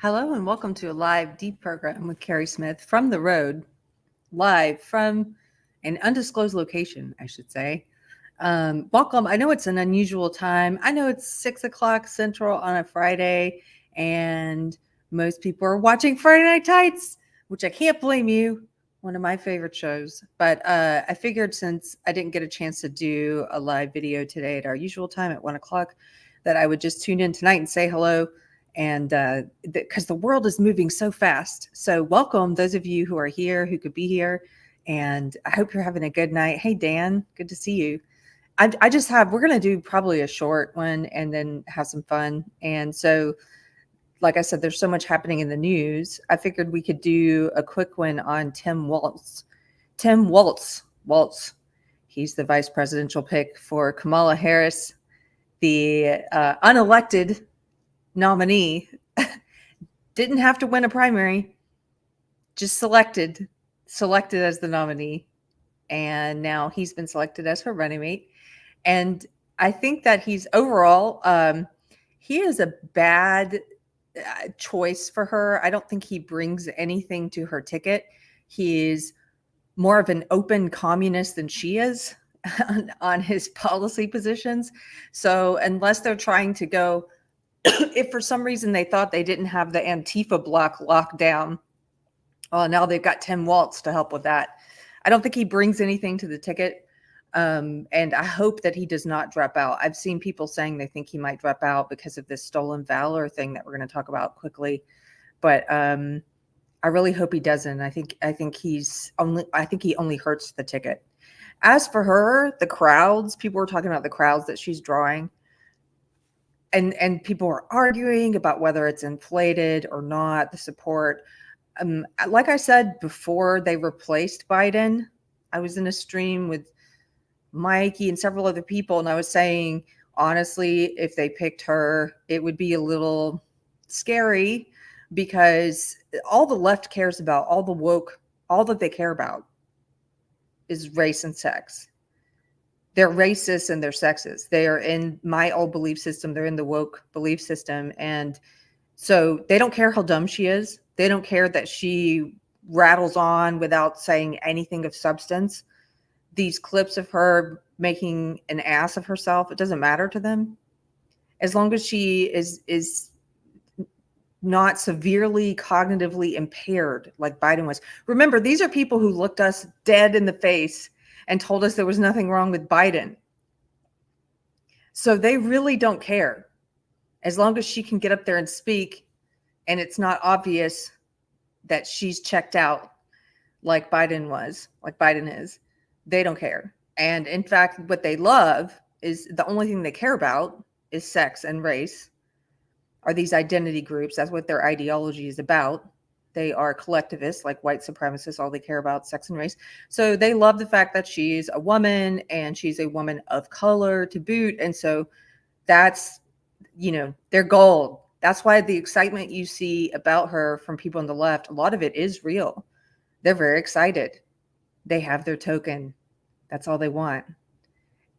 Hello and welcome to a live Deprogrammed with Keri Smith from the road, live from an undisclosed location, I should say. Welcome. I know it's an unusual time. I know it's 6 o'clock Central on a Friday, and most people are watching Friday Night Tights, which I can't blame you. One of my favorite shows. But I figured since I didn't get a chance to do a live video today at our usual time at 1 o'clock, that I would just tune in tonight and say hello. And because the world is moving so fast. So welcome those of you who are here, who could be here. And I hope you're having a good night. Hey, Dan, good to see you. We're going to do probably a short one and then have some fun. And so, like I said, there's so much happening in the news. I figured we could do a quick one on Tim Walz. Tim Walz. He's the vice presidential pick for Kamala Harris, the unelected nominee. Didn't have to win a primary, just selected as the nominee. And now he's been selected as her running mate. And I think that he's overall, he is a bad choice for her. I don't think he brings anything to her ticket. He's more of an open communist than she is on his policy positions. So unless they're trying to go, if for some reason they thought they didn't have the Antifa block locked down, well, now they've got Tim Walz to help with that. I don't think he brings anything to the ticket. And I hope that he does not drop out. I've seen people saying they think he might drop out because of this Stolen Valor thing that we're going to talk about quickly. But I really hope he doesn't. I think he only hurts the ticket. As for her, the crowds, people were talking about the crowds that she's drawing. And people are arguing about whether it's inflated or not, the support. Like I said before they replaced Biden, I was in a stream with Mikey and several other people, and I was saying, honestly, if they picked her, it would be a little scary because all the left cares about, all the woke, all that they care about is race and sex. They're racist and they're sexist. They are in my old belief system. They're in the woke belief system. And so they don't care how dumb she is. They don't care that she rattles on without saying anything of substance. These clips of her making an ass of herself, it doesn't matter to them. As long as she is not severely cognitively impaired like Biden was. Remember, these are people who looked us dead in the face and told us there was nothing wrong with Biden. So they really don't care. As long as she can get up there and speak and it's not obvious that she's checked out like Biden is, they don't care. And in fact, what they love is the only thing they care about is sex and race, are these identity groups. That's what their ideology is about. They are collectivists, like white supremacists. All they care about sex and race. So they love the fact that she's a woman and she's a woman of color to boot. And so that's, their gold. That's why the excitement you see about her from people on the left, a lot of it is real. They're very excited. They have their token. That's all they want.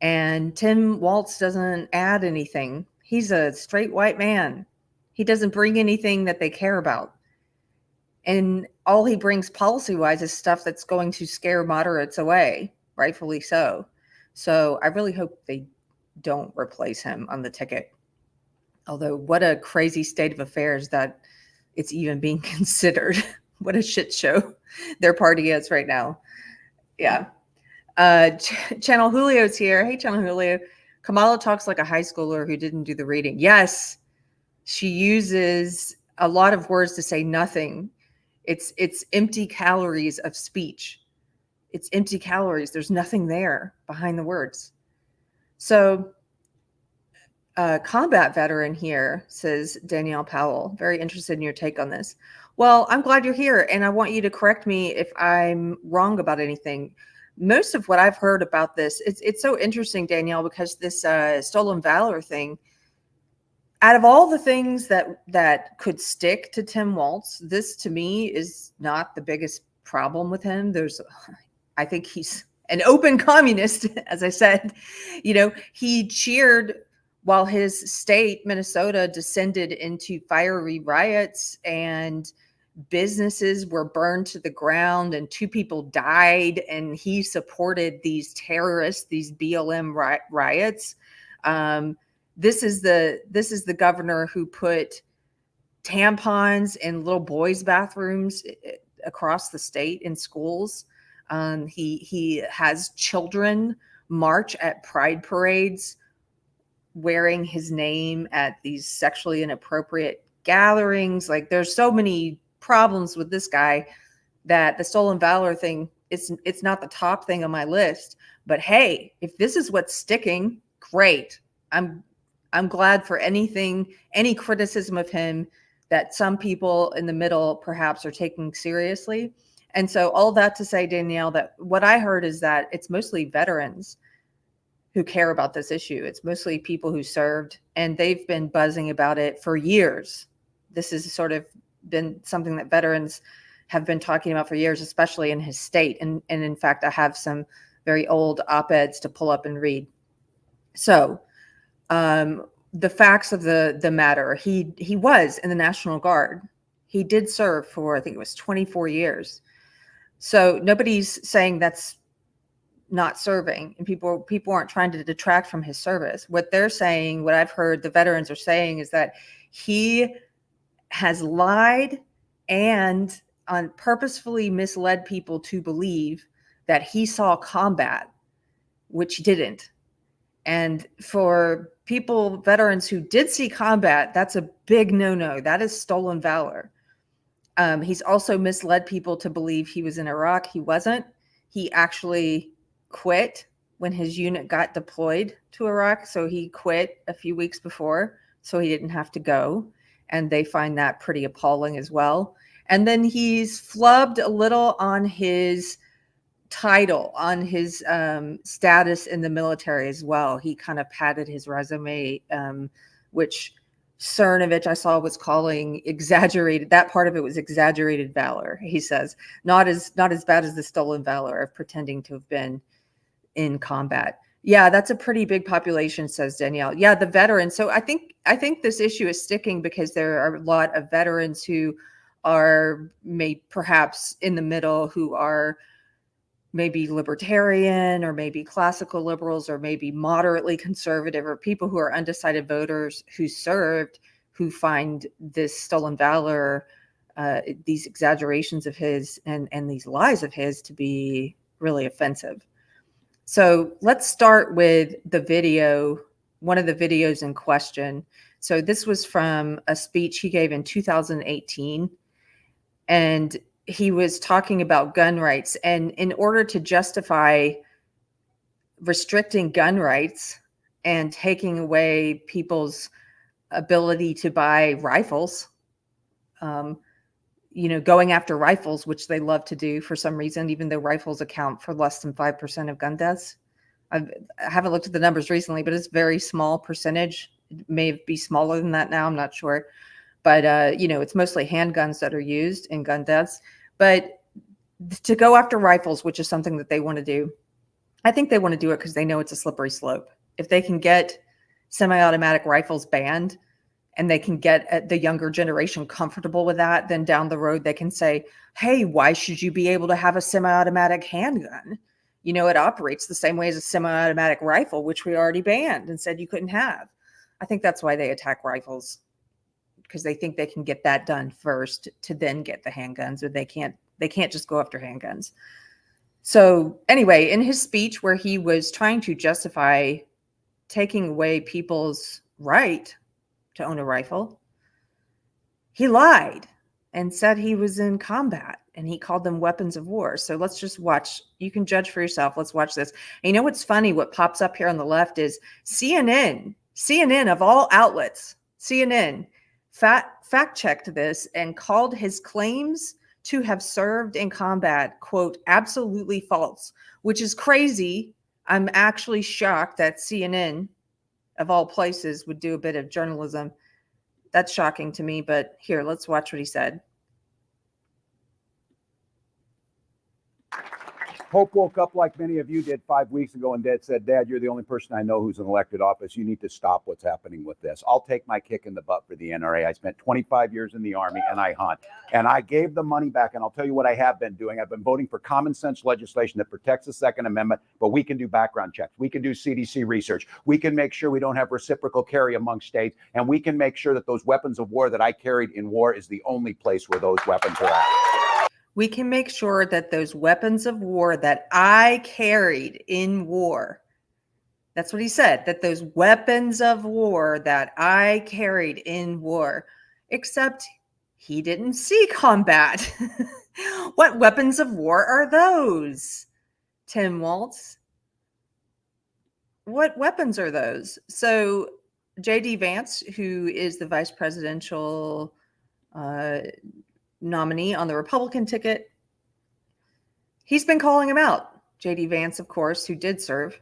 And Tim Walz doesn't add anything. He's a straight white man. He doesn't bring anything that they care about. And all he brings policy-wise is stuff that's going to scare moderates away, rightfully so. So I really hope they don't replace him on the ticket. Although what a crazy state of affairs that it's even being considered. What a shit show their party is right now. Yeah. Channel Julio's here. Hey, Channel Julio. Kamala talks like a high schooler who didn't do the reading. Yes, she uses a lot of words to say nothing. It's empty calories of speech. It's empty calories. There's nothing there behind the words. So combat veteran here, says Danielle Powell. Very interested in your take on this. Well, I'm glad you're here, and I want you to correct me if I'm wrong about anything. Most of what I've heard about this, it's so interesting, Danielle, because this Stolen Valor thing, out of all the things that could stick to Tim Walz, this to me is not the biggest problem with him. I think he's an open communist, as I said. He cheered while his state, Minnesota, descended into fiery riots and businesses were burned to the ground and 2 people died, and he supported these terrorists, these BLM riots. This is the governor who put tampons in little boys' bathrooms across the state in schools. He has children march at pride parades wearing his name at these sexually inappropriate gatherings. Like, there's so many problems with this guy that the Stolen Valor thing, it's not the top thing on my list. But hey, if this is what's sticking, great. I'm glad for any criticism of him that some people in the middle perhaps are taking seriously. And so all that to say, Danielle, that what I heard is that it's mostly veterans who care about this issue. It's mostly people who served, and they've been buzzing about it for years. This has sort of been something that veterans have been talking about for years, especially in his state. And in fact, I have some very old op-eds to pull up and read. So the facts of the matter, he was in the National Guard. He did serve for, I think it was 24 years. So nobody's saying that's not serving, and people aren't trying to detract from his service. What they're saying, what I've heard the veterans are saying, is that he has lied and purposefully misled people to believe that he saw combat, which he didn't. And for veterans who did see combat, that's a big no-no. That is stolen valor. He's also misled people to believe he was in Iraq. He wasn't. He actually quit when his unit got deployed to Iraq. So he quit a few weeks before, so he didn't have to go. And they find that pretty appalling as well. And then he's flubbed a little on his title, on his status in the military as well. He kind of padded his resume, which Cernovich, I saw, was calling exaggerated. That part of it was exaggerated valor. He says not as bad as the stolen valor of pretending to have been in combat. Yeah, that's a pretty big population, says Danielle. Yeah, the veterans. So I think this issue is sticking because there are a lot of veterans who are perhaps in the middle, who are maybe libertarian or maybe classical liberals or maybe moderately conservative, or people who are undecided voters who served, who find this stolen valor, these exaggerations of his and these lies of his to be really offensive. So let's start with the video, one of the videos in question. So this was from a speech he gave in 2018, and he was talking about gun rights. And in order to justify restricting gun rights and taking away people's ability to buy rifles, going after rifles, which they love to do for some reason, even though rifles account for less than 5% of gun deaths. I haven't looked at the numbers recently, but it's a very small percentage. It may be smaller than that now, I'm not sure. But, it's mostly handguns that are used in gun deaths. But to go after rifles, which is something that they want to do, I think they want to do it because they know it's a slippery slope. If they can get semi-automatic rifles banned, and they can get the younger generation comfortable with that, then down the road they can say, hey, why should you be able to have a semi-automatic handgun? It operates the same way as a semi-automatic rifle, which we already banned and said you couldn't have. I think that's why they attack rifles, because they think they can get that done first to then get the handguns, or they can't just go after handguns. So anyway, in his speech where he was trying to justify taking away people's right to own a rifle, he lied and said he was in combat, and he called them weapons of war. So let's just watch. You can judge for yourself. Let's watch this. And what's funny? What pops up here on the left is CNN of all outlets, CNN fact-checked this and called his claims to have served in combat, quote, absolutely false, which is crazy. I'm actually shocked that CNN, of all places, would do a bit of journalism. That's shocking to me, but here, let's watch what he said. Hope woke up like many of you did 5 weeks ago and said, Dad, you're the only person I know who's in elected office. You need to stop what's happening with this. I'll take my kick in the butt for the NRA. I spent 25 years in the Army and I hunt. And I gave the money back. And I'll tell you what I have been doing. I've been voting for common sense legislation that protects the Second Amendment, but we can do background checks. We can do CDC research. We can make sure we don't have reciprocal carry among states. And we can make sure that those weapons of war that I carried in war is the only place where those weapons are at. We can make sure that those weapons of war that I carried in war, that's what he said, that those weapons of war that I carried in war, except he didn't see combat. What weapons of war are those, Tim Walz? What weapons are those? So J.D. Vance, who is the vice presidential nominee on the Republican ticket, he's been calling him out. J.D. Vance, of course, who did serve.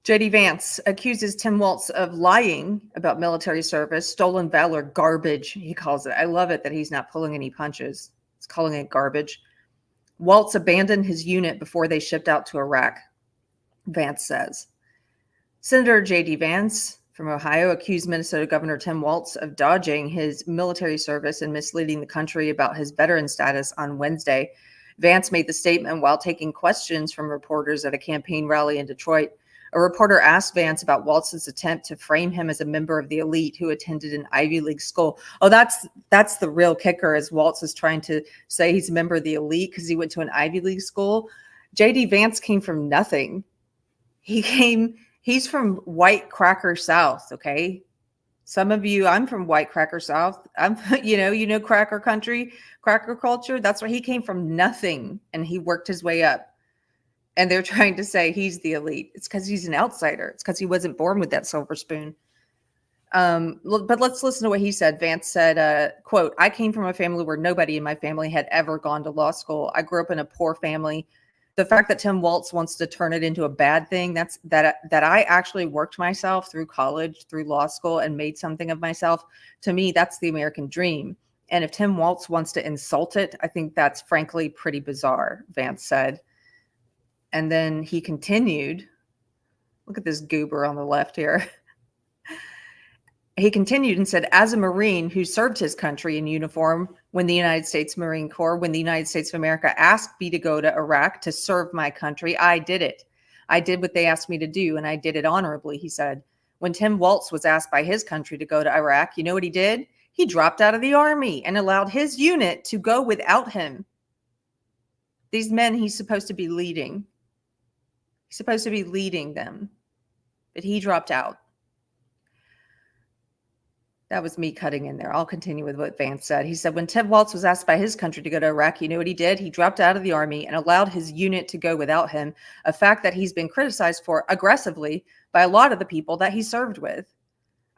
J.D. Vance accuses Tim Walz of lying about military service, stolen valor, garbage, he calls it. I love it that he's not pulling any punches. He's calling it garbage. Walz abandoned his unit before they shipped out to Iraq, Vance says. Senator J.D. Vance from Ohio accused Minnesota Governor Tim Walz of dodging his military service and misleading the country about his veteran status on Wednesday. Vance made the statement while taking questions from reporters at a campaign rally in Detroit. A reporter asked Vance about Walz's attempt to frame him as a member of the elite who attended an Ivy League school. Oh, that's the real kicker, is Walz is trying to say he's a member of the elite because he went to an Ivy League school. J.D. Vance came from nothing. He's from White Cracker South, okay? Some of you, I'm from White Cracker South. I'm, you know, cracker country, cracker culture. That's where he came from, nothing, and he worked his way up. And they're trying to say he's the elite. It's because he's an outsider. It's because he wasn't born with that silver spoon. But let's listen to what he said. Vance said, quote, "I came from a family where nobody in my family had ever gone to law school. I grew up in a poor family. The fact that Tim Walz wants to turn it into a bad thing, that I actually worked myself through college, through law school, and made something of myself, to me, that's the American dream. And if Tim Walz wants to insult it, I think that's frankly pretty bizarre," Vance said. And then he continued. Look at this goober on the left here. He continued and said, "As a Marine who served his country in uniform when the United States Marine Corps, when the United States of America asked me to go to Iraq to serve my country, I did it. I did what they asked me to do, and I did it honorably," he said. When Tim Walz was asked by his country to go to Iraq, you know what he did? He dropped out of the Army and allowed his unit to go without him. These men he's supposed to be leading. He's supposed to be leading them, but he dropped out. That was me cutting in there. I'll continue with what Vance said. He said, when Tim Walz was asked by his country to go to Iraq, you know what he did? He dropped out of the Army and allowed his unit to go without him, a fact that he's been criticized for aggressively by a lot of the people that he served with.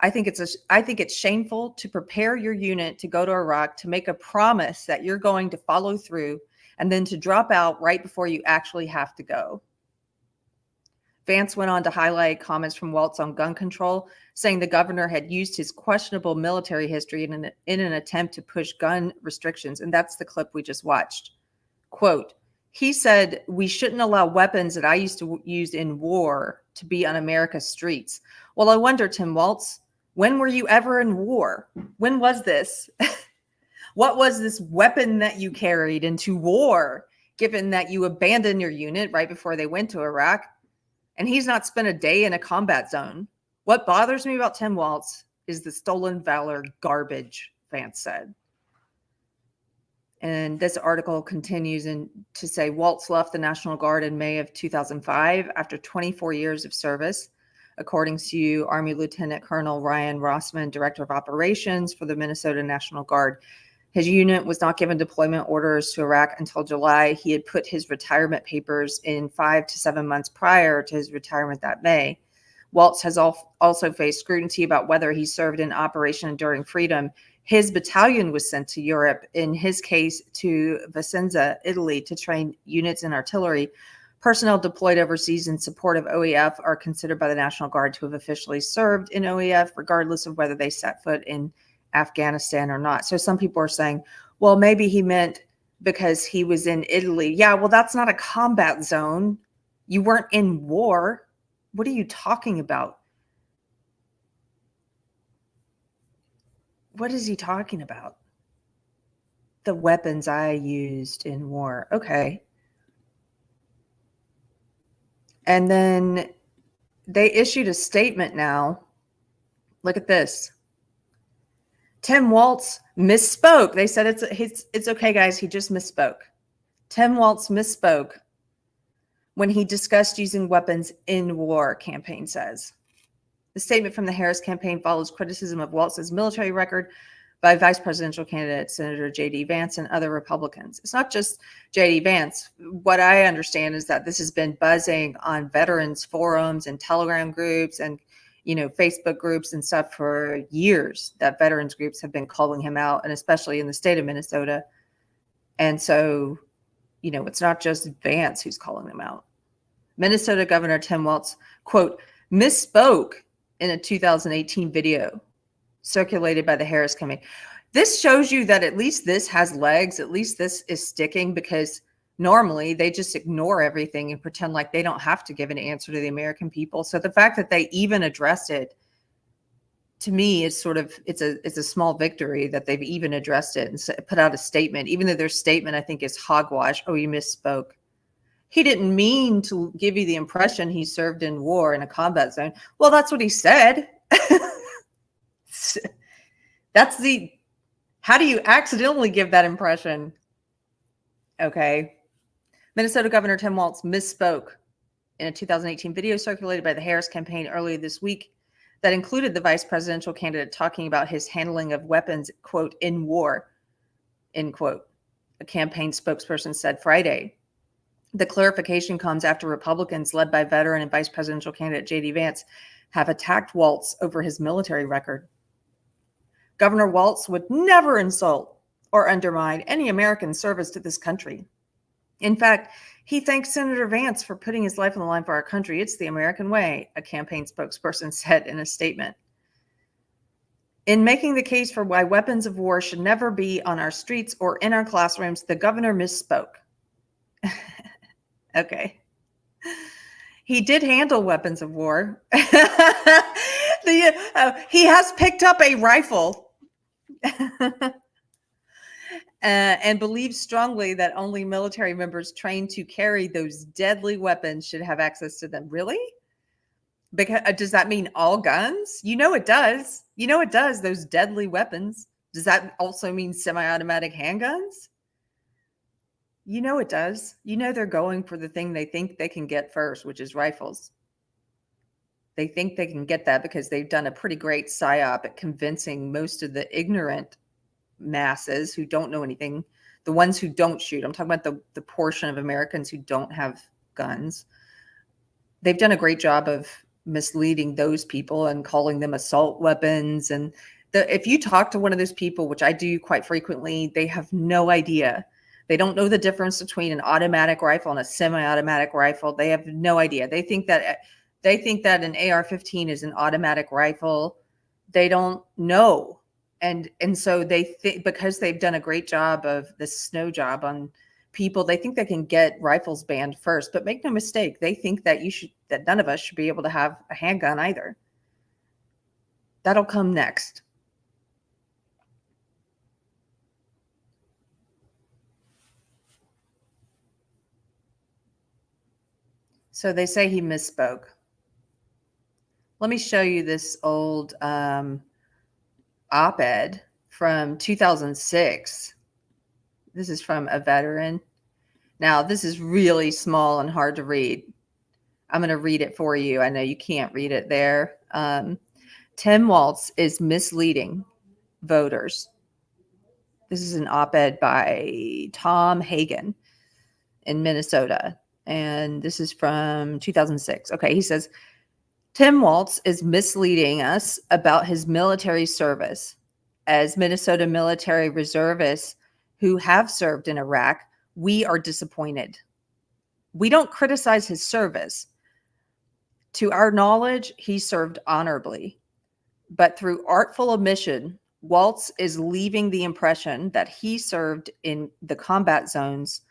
I think it's shameful to prepare your unit to go to Iraq, to make a promise that you're going to follow through, and then to drop out right before you actually have to go. Vance went on to highlight comments from Walz on gun control, saying the governor had used his questionable military history in an attempt to push gun restrictions. And that's the clip we just watched. Quote, he said, "We shouldn't allow weapons that I used to use in war to be on America's streets." Well, I wonder, Tim Walz, when were you ever in war? When was this? What was this weapon that you carried into war, given that you abandoned your unit right before they went to Iraq? And he's not spent a day in a combat zone. What bothers me about Tim Walz is the stolen valor garbage, Vance said. And this article continues to say Walz left the National Guard in May of 2005 after 24 years of service. According to Army Lieutenant Colonel Ryan Rossman, Director of Operations for the Minnesota National Guard, his unit was not given deployment orders to Iraq until July. He had put his retirement papers in 5 to 7 months prior to his retirement that May. Walz has also faced scrutiny about whether he served in Operation Enduring Freedom. His battalion was sent to Europe, in his case to Vicenza, Italy, to train units in artillery. Personnel deployed overseas in support of OEF are considered by the National Guard to have officially served in OEF, regardless of whether they set foot in Afghanistan or not. So some people are saying, well, maybe he meant because he was in Italy. Yeah, well, that's not a combat zone. You weren't in war. What are you talking about? What is he talking about? The weapons I used in war. Okay. And then they issued a statement now. Look at this. Tim Walz misspoke. They said it's okay, guys. He just misspoke. Tim Walz misspoke when he discussed using weapons in war, campaign says. The statement from the Harris campaign follows criticism of Walz's military record by vice presidential candidate Senator J.D. Vance and other Republicans. It's not just J.D. Vance. What I understand is that this has been buzzing on veterans forums and Telegram groups and Facebook groups and stuff for years, that veterans groups have been calling him out, and especially in the state of Minnesota. And so, it's not just Vance who's calling him out. Minnesota Governor Tim Walz, quote, misspoke in a 2018 video circulated by the Harris campaign. This shows you that at least this has legs. At least this is sticking, because normally they just ignore everything and pretend like they don't have to give an answer to the American people. So the fact that they even addressed it, to me, is it's a small victory that they've even addressed it and put out a statement, even though their statement, I think, is hogwash. Oh, you misspoke. He didn't mean to give you the impression he served in war in a combat zone. Well, that's what he said. How do you accidentally give that impression? Okay. Minnesota Governor Tim Walz misspoke in a 2018 video circulated by the Harris campaign earlier this week that included the vice presidential candidate talking about his handling of weapons, quote, in war, end quote, a campaign spokesperson said Friday. The clarification comes after Republicans led by veteran and vice presidential candidate J.D. Vance have attacked Walz over his military record. Governor Walz would never insult or undermine any American service to this country. In fact, he thanked Senator Vance for putting his life on the line for our country. It's the American way, a campaign spokesperson said in a statement. In making the case for why weapons of war should never be on our streets or in our classrooms, the governor misspoke. Okay. He did handle weapons of war. He has picked up a rifle and believes strongly that only military members trained to carry those deadly weapons should have access to them. Really? Because does that mean all guns? It does. It does. Those deadly weapons. Does that also mean semi-automatic handguns? It does. They're going for the thing they think they can get first, which is rifles. They think they can get that because they've done a pretty great psyop at convincing most of the ignorant masses who don't know anything, the ones who don't shoot. I'm talking about the portion of Americans who don't have guns. They've done a great job of misleading those people and calling them assault weapons. And if you talk to one of those people, which I do quite frequently, they have no idea. They don't know the difference between an automatic rifle and a semi-automatic rifle. They have no idea. They think that an AR-15 is an automatic rifle. They don't know. And so they think, because they've done a great job of the snow job on people, they think they can get rifles banned first. But make no mistake, they think that that none of us should be able to have a handgun either. That'll come next. So they say he misspoke. Let me show you this old op-ed from 2006. This is from a veteran. Now, this is really small and hard to read. I'm going to read it for you. I know you can't read it there. Tim Walz is misleading voters. This is an op-ed by Tom Hagen in Minnesota. And this is from 2006. Okay, he says, Tim Walz is misleading us about his military service. As Minnesota military reservists who have served in Iraq, we are disappointed. We don't criticize his service. To our knowledge, he served honorably. But through artful omission Walz is leaving the impression that he served in the combat zones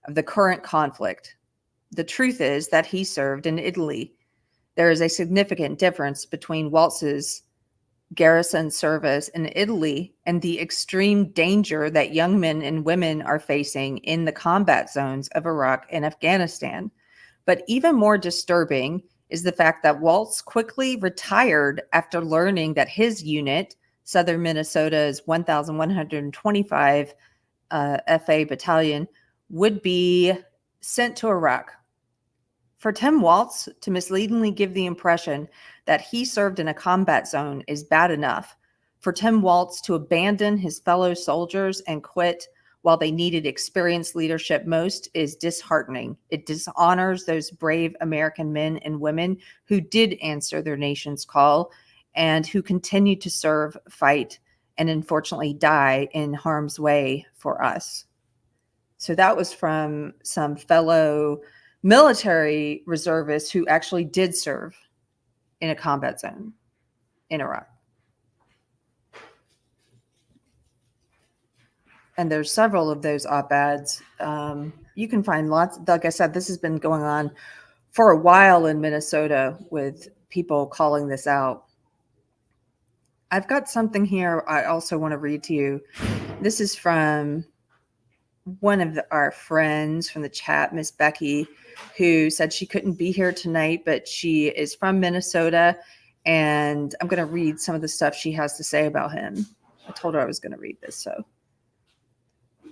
of the current conflict. The truth is that he served in Italy. There is a significant difference between Walz's garrison service in Italy and the extreme danger that young men and women are facing in the combat zones of Iraq and Afghanistan. But even more disturbing is the fact that Walz quickly retired after learning that his unit, Southern Minnesota's 1,125 FA Battalion, would be sent to Iraq. For Tim Walz to misleadingly give the impression that he served in a combat zone is bad enough. For Tim Walz to abandon his fellow soldiers and quit while they needed experienced leadership most is disheartening. It dishonors those brave American men and women who did answer their nation's call and who continue to serve, fight, and unfortunately die in harm's way for us. So that was from some fellow military reservists who actually did serve in a combat zone in Iraq. And there's several of those op-eds. You can find lots. Like I said, this has been going on for a while in Minnesota with people calling this out. I've got something here I also want to read to you. This is from one of our friends from the chat, Miss Becky, who said she couldn't be here tonight, but she is from Minnesota, and I'm going to read some of the stuff she has to say about him. I told her I was going to read this, so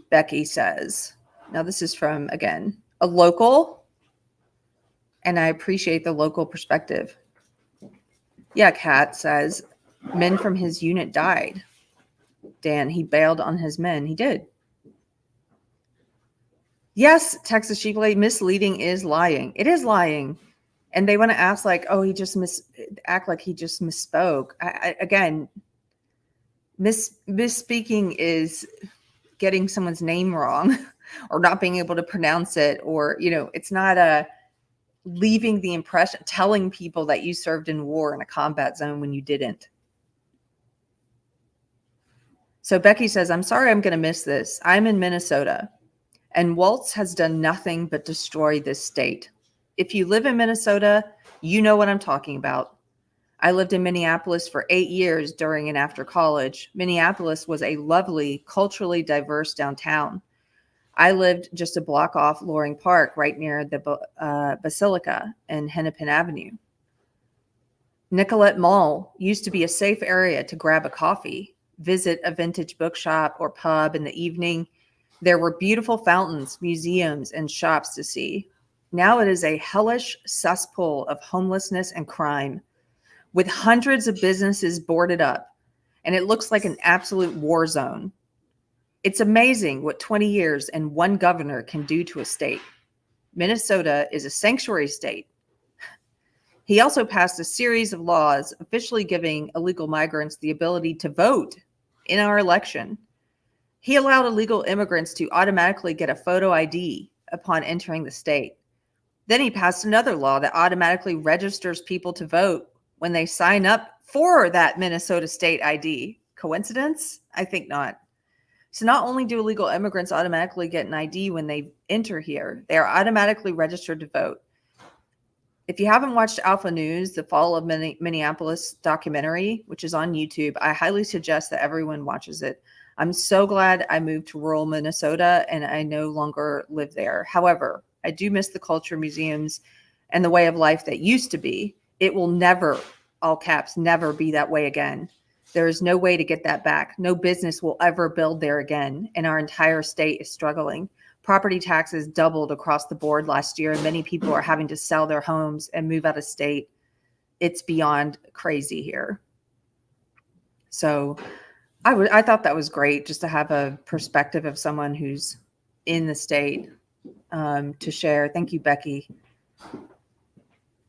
Becky says, now this is from, again, a local, and I appreciate the local perspective. Yeah, Kat says, men from his unit died. Dan, he bailed on his men. He did. Yes, Texas Sheepley, misleading is lying. It is lying. And they want to ask like, oh, he just act like he just misspoke. Again, misspeaking is getting someone's name wrong or not being able to pronounce it, or, you know, it's not a leaving the impression, telling people that you served in war in a combat zone when you didn't. So Becky says, I'm sorry, I'm going to miss this. I'm in Minnesota, and Walz has done nothing but destroy this state. If you live in Minnesota, you know what I'm talking about. I lived in Minneapolis for 8 years during and after college. Minneapolis was a lovely, culturally diverse downtown. I lived just a block off Loring Park, right near the Basilica and Hennepin Avenue. Nicollet Mall used to be a safe area to grab a coffee, visit a vintage bookshop or pub in the evening. There were beautiful fountains, museums, and shops to see. Now it is a hellish cesspool of homelessness and crime, with hundreds of businesses boarded up, and it looks like an absolute war zone. It's amazing what 20 years and one governor can do to a state. Minnesota is a sanctuary state. He also passed a series of laws officially giving illegal migrants the ability to vote in our election. He allowed illegal immigrants to automatically get a photo ID upon entering the state. Then he passed another law that automatically registers people to vote when they sign up for that Minnesota state ID. Coincidence? I think not. So not only do illegal immigrants automatically get an ID when they enter here, they are automatically registered to vote. If you haven't watched Alpha News, the Fall of Minneapolis documentary, which is on YouTube, I highly suggest that everyone watches it. I'm so glad I moved to rural Minnesota and I no longer live there. However, I do miss the culture, museums, and the way of life that used to be. It will never, all caps, never be that way again. There is no way to get that back. No business will ever build there again, and our entire state is struggling. Property taxes doubled across the board last year, and many people are having to sell their homes and move out of state. It's beyond crazy here. So I thought that was great, just to have a perspective of someone who's in the state to share. Thank you, Becky.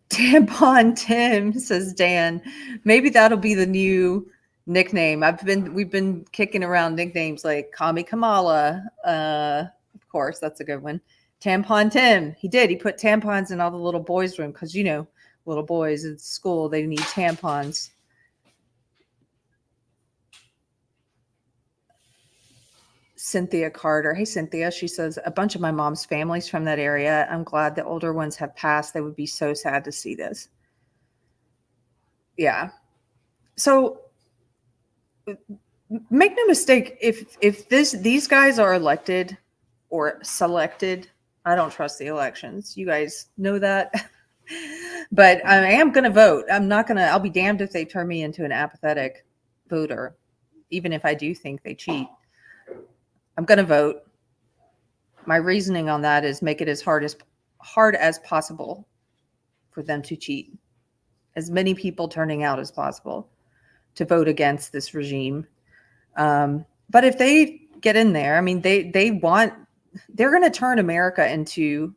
Tampon Tim, says Dan. Maybe that'll be the new nickname. We've been kicking around nicknames like Call Me Kamala. Of course, that's a good one. Tampon Tim. He put tampons in all the little boys' room because, you know, little boys at school, they need tampons. Cynthia Carter. Hey, Cynthia. She says, a bunch of my mom's family's from that area. I'm glad the older ones have passed. They would be so sad to see this. Yeah. So make no mistake, if these guys are elected or selected, I don't trust the elections. You guys know that. But I am going to vote. I'll be damned if they turn me into an apathetic voter, even if I do think they cheat. I'm going to vote. My reasoning on that is make it as hard as possible for them to cheat. As many people turning out as possible to vote against this regime. But if they get in there, I mean, they're going to turn America into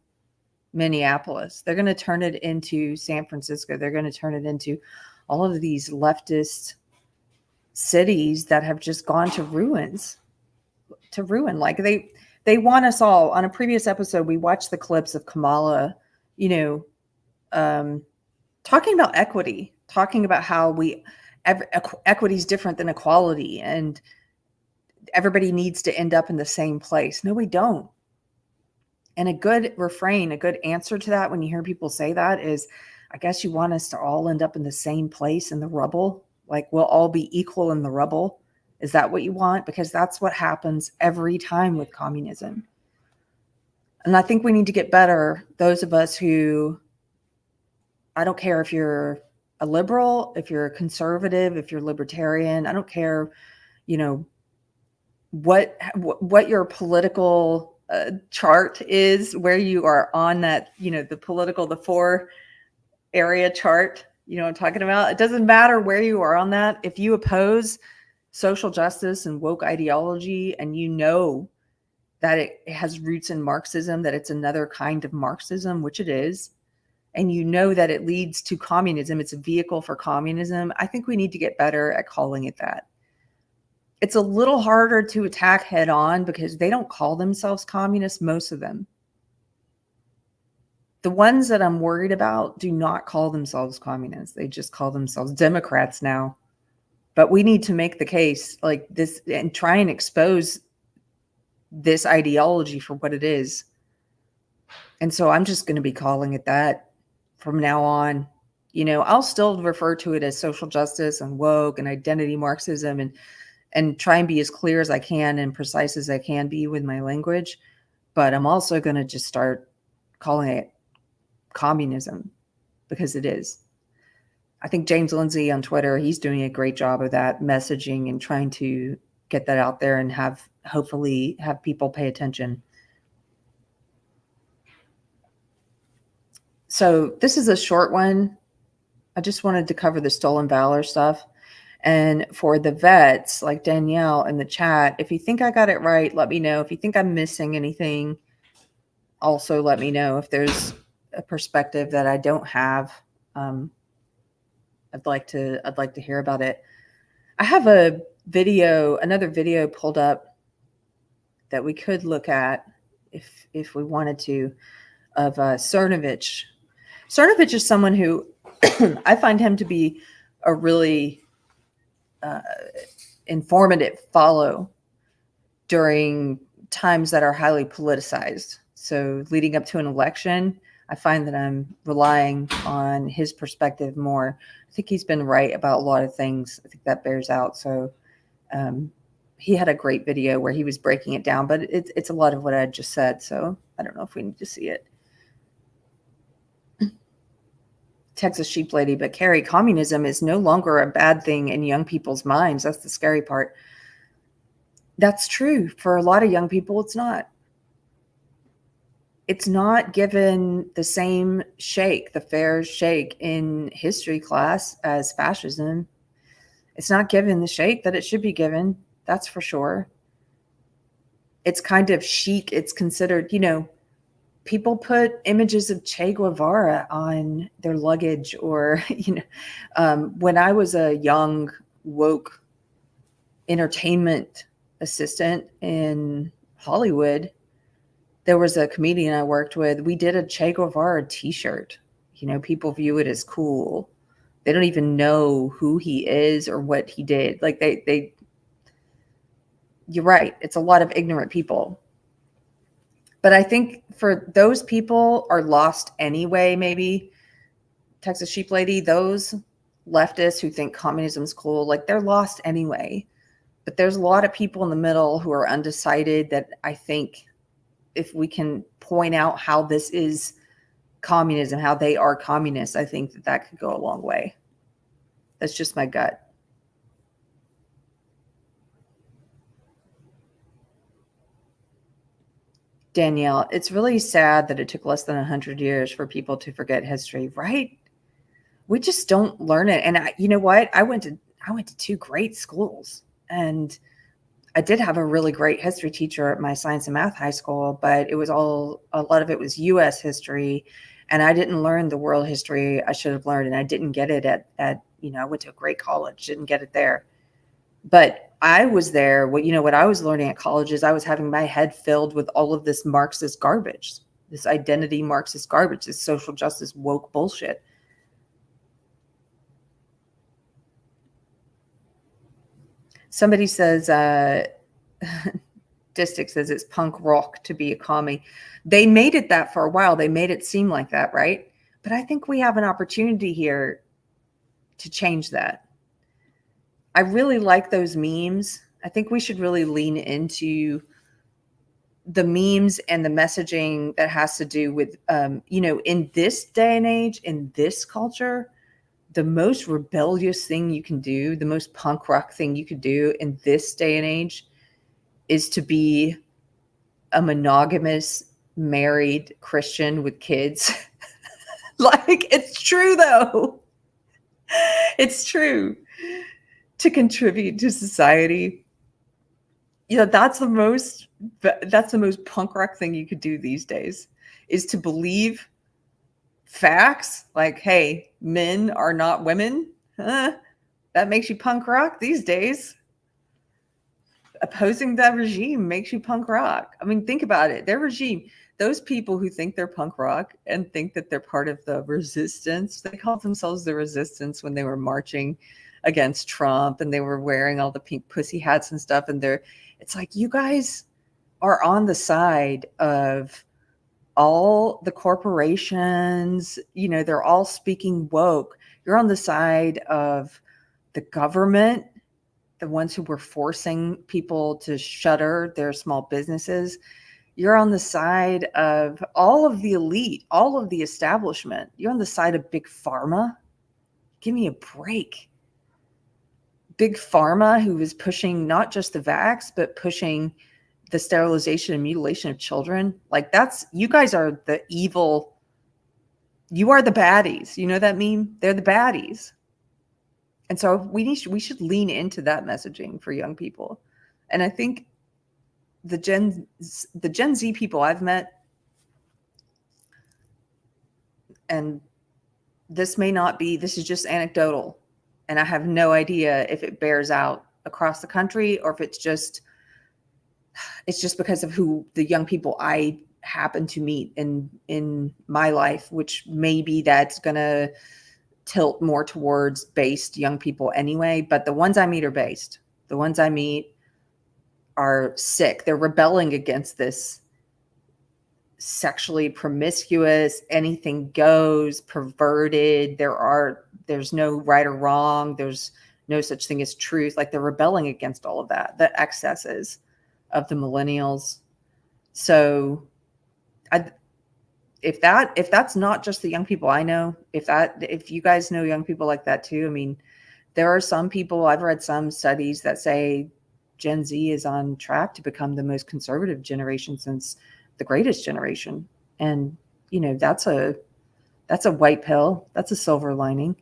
Minneapolis. They're going to turn it into San Francisco. They're going to turn it into all of these leftist cities that have just gone to ruin. Like they want us all. On a previous episode, we watched the clips of Kamala, talking about equity, talking about how equity is different than equality, and everybody needs to end up in the same place. No, we don't. And a good refrain, a good answer to that when you hear people say that is, I guess you want us to all end up in the same place in the rubble. Like we'll all be equal in the rubble. Is that what you want? Because that's what happens every time with communism. And I think we need to get better. Those of us who, I don't care if you're a liberal, if you're a conservative, if you're libertarian, I don't care, what your political chart is, where you are on that, the 4 area chart, what I'm talking about. It doesn't matter where you are on that. If you oppose social justice and woke ideology, and that it has roots in Marxism, that it's another kind of Marxism, which it is, and that it leads to communism, it's a vehicle for communism, I think we need to get better at calling it that. It's a little harder to attack head on because they don't call themselves communists, most of them. The ones that I'm worried about do not call themselves communists. They just call themselves Democrats now. But we need to make the case like this and try and expose this ideology for what it is. And so I'm just going to be calling it that from now on. I'll still refer to it as social justice and woke and identity Marxism and try and be as clear as I can and precise as I can be with my language. But I'm also going to just start calling it communism because it is. I think James Lindsay on Twitter, he's doing a great job of that messaging and trying to get that out there and hopefully have people pay attention. So this is a short one. I just wanted to cover the Stolen Valor stuff. And for the vets, like Danielle in the chat, if you think I got it right, let me know. If you think I'm missing anything, also let me know. If there's a perspective that I don't have, I'd like to hear about it. I have another video pulled up that we could look at if we wanted to, of Cernovich. Cernovich is someone who I find him to be a really informative follow during times that are highly politicized. So leading up to an election, I find that I'm relying on his perspective more. I think he's been right about a lot of things. I think that bears out. So he had a great video where he was breaking it down, but it's a lot of what I just said. So I don't know if we need to see it. Texas Sheep Lady, but Keri, communism is no longer a bad thing in young people's minds. That's the scary part. That's true. For a lot of young people, it's not. It's not given the same shake, the fair shake in history class as fascism. It's not given the shake that it should be given. That's for sure. It's kind of chic. It's considered, people put images of Che Guevara on their luggage or, when I was a young woke entertainment assistant in Hollywood, there was a comedian I worked with. We did a Che Guevara t-shirt. People view it as cool. They don't even know who he is or what he did. Like they you're right. It's a lot of ignorant people. But I think for those people are lost anyway, maybe Texas Sheep Lady, those leftists who think communism's cool, like they're lost anyway. But there's a lot of people in the middle who are undecided that I think if we can point out how this is communism, how they are communists, I think that that could go a long way. That's just my gut. Danielle, it's really sad that it took less than 100 years for people to forget history, right? We just don't learn it. And you know what? I went to two great schools, and I did have a really great history teacher at my science and math high school, but it was a lot of it was US history, and I didn't learn the world history I should have learned, and I didn't get it at I went to a great college, didn't get it there. But I was there. What I was learning at college is I was having my head filled with all of this Marxist garbage, this identity Marxist garbage, this social justice woke bullshit. Somebody says, Distic says it's punk rock to be a commie. They made it that for a while. They made it seem like that, right? But I think we have an opportunity here to change that. I really like those memes. I think we should really lean into the memes and the messaging that has to do with, in this day and age, in this culture, the most rebellious thing you can do, the most punk rock thing you could do in this day and age is to be a monogamous, married Christian with kids. Like, it's true, though. It's true. To contribute to society. That's the most punk rock thing you could do these days, is to believe facts like, hey, men are not women. That makes you punk rock these days. Opposing that regime makes you punk rock. I mean, think about it. Their regime, those people who think they're punk rock and think that they're part of the resistance, they called themselves the resistance when they were marching against Trump and they were wearing all the pink pussy hats and stuff. And it's like, you guys are on the side of all the corporations, they're all speaking woke. You're on the side of the government, the ones who were forcing people to shutter their small businesses. You're on the side of all of the elite, all of the establishment. You're on the side of big pharma. Give me a break. Big pharma, who is pushing not just the vax, but pushing the sterilization and mutilation of children. Like, you guys are the evil. You are the baddies. You know that meme? They're the baddies. And so we should lean into that messaging for young people. And I think the Gen Z people I've met, and this is just anecdotal, and I have no idea if it bears out across the country or if it's just because of who the young people I happen to meet in my life, which maybe that's going to tilt more towards based young people anyway. But the ones I meet are based. The ones I meet are sick. They're rebelling against this sexually promiscuous, anything goes, perverted. There's no right or wrong. There's no such thing as truth. Like, they're rebelling against all of that, the excesses of the millennials. So if that's not just the young people I know, if you guys know young people like that too, I mean, there are some people, I've read some studies that say Gen Z is on track to become the most conservative generation since the greatest generation. And, that's a white pill. That's a silver lining.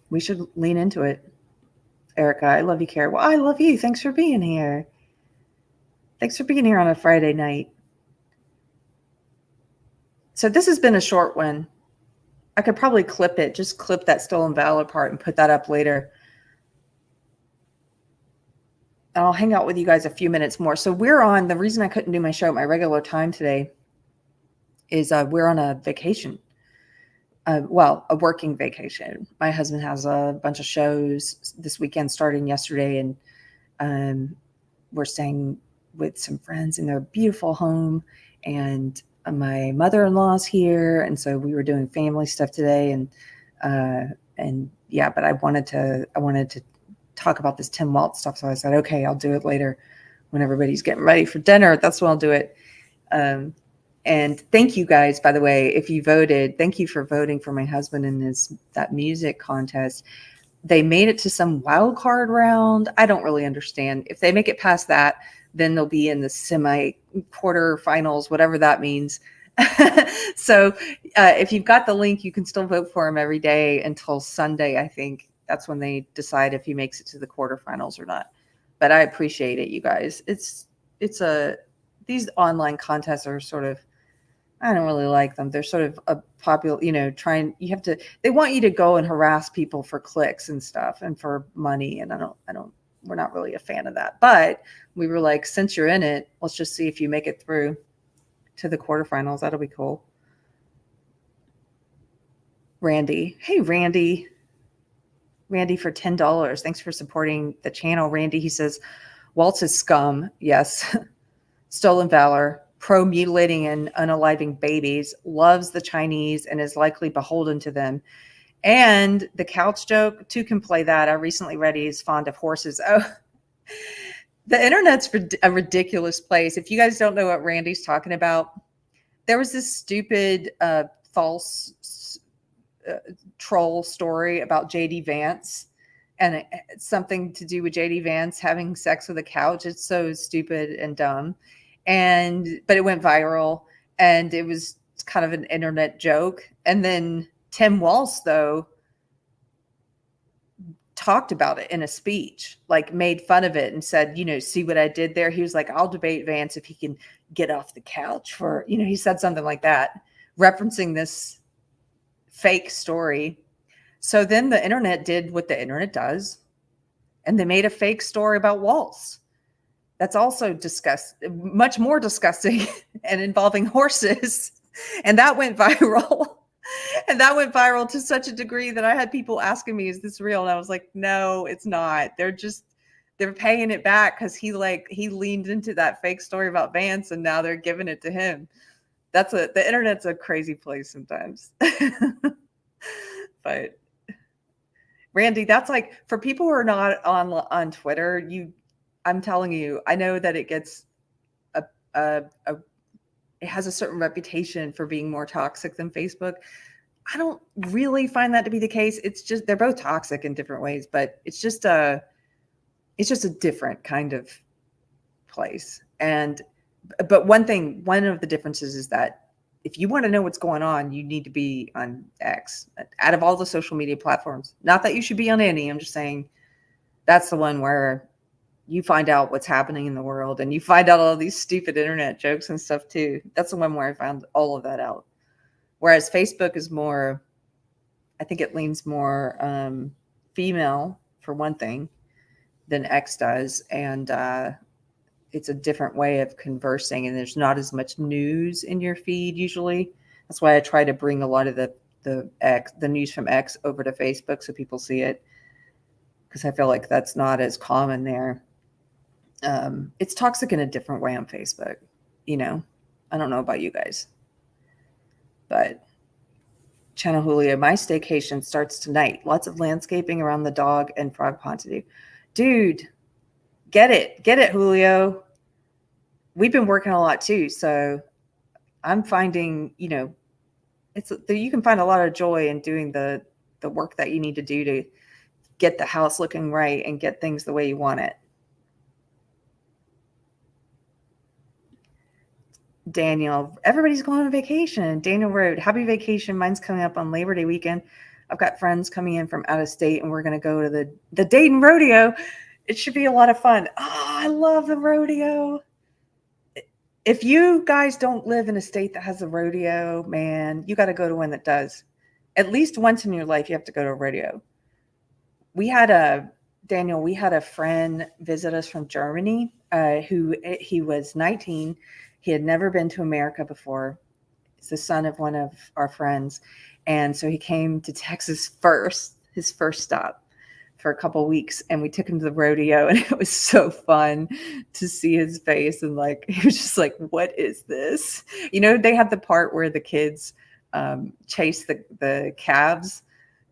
We should lean into it. Erica, I love you, Kara. Well, I love you. Thanks for being here. Thanks for being here on a Friday night. So this has been a short one. I could probably clip it, just clip that Stolen Valor part and put that up later. And I'll hang out with you guys a few minutes more. So the reason I couldn't do my show at my regular time today is we're on a vacation. A working vacation. My husband has a bunch of shows this weekend starting yesterday, and We're staying with some friends in their beautiful home, and my mother-in-law's here, and so we were doing family stuff today, and yeah, but I wanted to talk about this Tim Walz stuff, so I said, okay, I'll do it later when everybody's getting ready for dinner. That's when I'll do it. And thank you guys, by the way, if you voted. Thank you for voting for my husband in that music contest. They made it to some wild card round. I don't really understand. If they make it past that, then they'll be in the semi-quarter finals, whatever that means. So if you've got the link, you can still vote for him every day until Sunday, I think. That's when they decide if he makes it to the quarterfinals or not. But I appreciate it, you guys. These online contests are sort of, I don't really like them. They're sort of a popular, they want you to go and harass people for clicks and stuff and for money. And we're not really a fan of that. But we were like, since you're in it, let's just see if you make it through to the quarterfinals. That'll be cool. Randy. Hey, Randy. Randy for $10. Thanks for supporting the channel. Randy, he says, Waltz is scum. Yes. Stolen Valor. Pro-mutilating and unaliving babies, loves the Chinese and is likely beholden to them. And the couch joke, two can play that. I recently read he's fond of horses. Oh, the internet's a ridiculous place. If you guys don't know what Randy's talking about, there was this stupid false troll story about JD Vance, and it's something to do with JD Vance having sex with a couch. It's so stupid and dumb. But it went viral, and it was kind of an internet joke. And then Tim Walz, though, talked about it in a speech, like made fun of it and said, see what I did there? He was like, I'll debate Vance if he can get off the couch for, he said something like that, referencing this fake story. So then the internet did what the internet does, and they made a fake story about Walz. That's also much more disgusting and involving horses. And that went viral. And that went viral to such a degree that I had people asking me, is this real? And I was like, no, it's not. They're paying it back because he leaned into that fake story about Vance, and now they're giving it to him. The internet's a crazy place sometimes. But Randy, that's like, for people who are not on Twitter, I'm telling you, I know that it gets it has a certain reputation for being more toxic than Facebook. I don't really find that to be the case. It's just, they're both toxic in different ways, but it's just a different kind of place. But one of the differences is that if you want to know what's going on, you need to be on X out of all the social media platforms. Not that you should be on any, I'm just saying that's the one where you find out what's happening in the world, and you find out all these stupid internet jokes and stuff too. That's the one where I found all of that out. Whereas Facebook is more, I think it leans more female for one thing than X does. And it's a different way of conversing, and there's not as much news in your feed usually. That's why I try to bring a lot of the news from X over to Facebook so people see it, because I feel like that's not as common there. It's toxic in a different way on Facebook. I don't know about you guys, but Channel Julio, my staycation starts tonight. Lots of landscaping around the dog and frog pond to do. Dude, get it, Julio. We've been working a lot too. So I'm finding, you can find a lot of joy in doing the work that you need to do to get the house looking right and get things the way you want it. Daniel, everybody's going on vacation. Daniel Road, happy vacation. Mine's coming up on Labor Day weekend. I've got friends coming in from out of state, and we're going to go to the Dayton Rodeo. It should be a lot of fun. Oh, I love the rodeo. If you guys don't live in a state that has a rodeo, man, you got to go to one that does. At least once in your life, you have to go to a rodeo. We had a friend visit us from Germany, he was 19. He had never been to America before. He's the son of one of our friends. And so he came to Texas his first stop for a couple weeks, and we took him to the rodeo, and it was so fun to see his face, and like he was just like, what is this? They had the part where the kids chase the calves.